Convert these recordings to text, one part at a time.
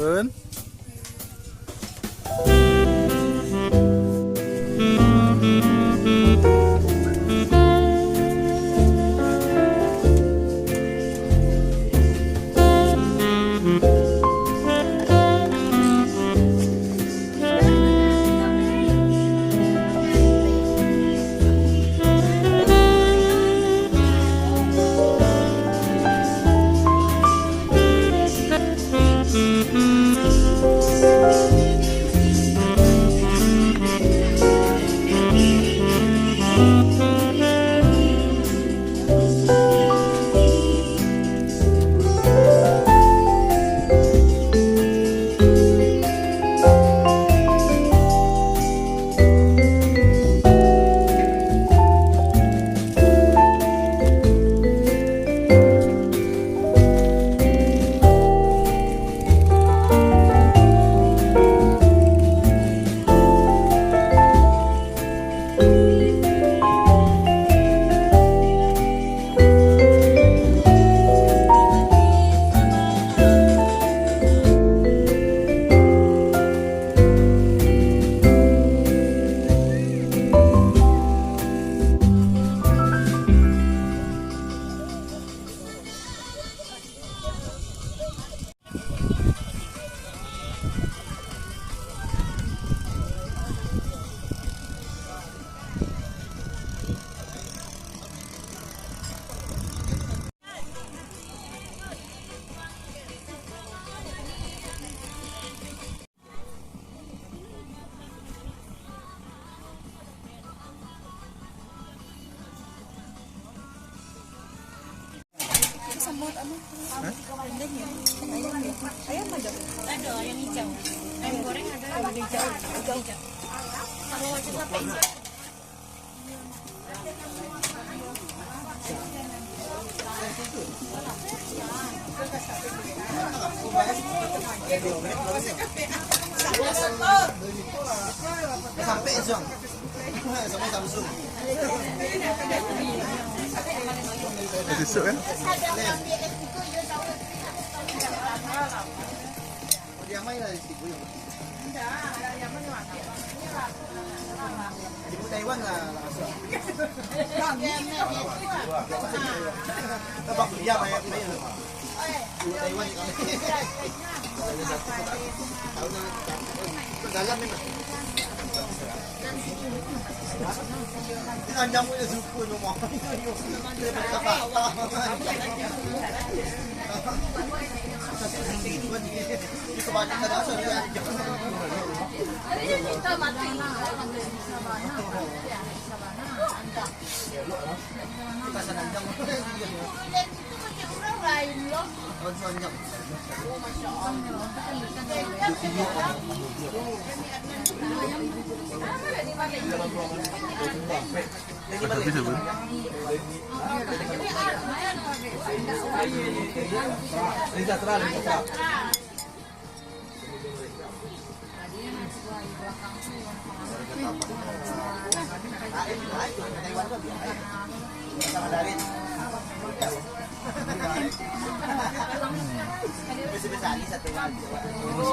Pun. Semut apa? Ayam ya? Ayam ada? Ada ayam hijau. Ayam goreng ada ayam hijau. Kalau macam apa ini? Sampai Zong. Sampai Samsung. Besok kan? Dia main lah di situ. Di Taiwan lah langsung. Tempat dia main. Di Taiwan kami. Dalam memang. Anjang punya suku nomor.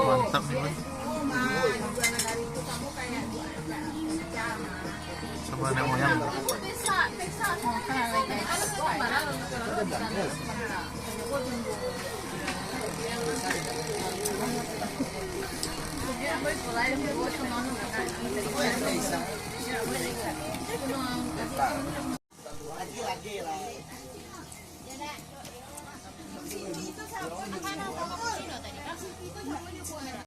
Mantap nih, Man. Sama nenek moyang.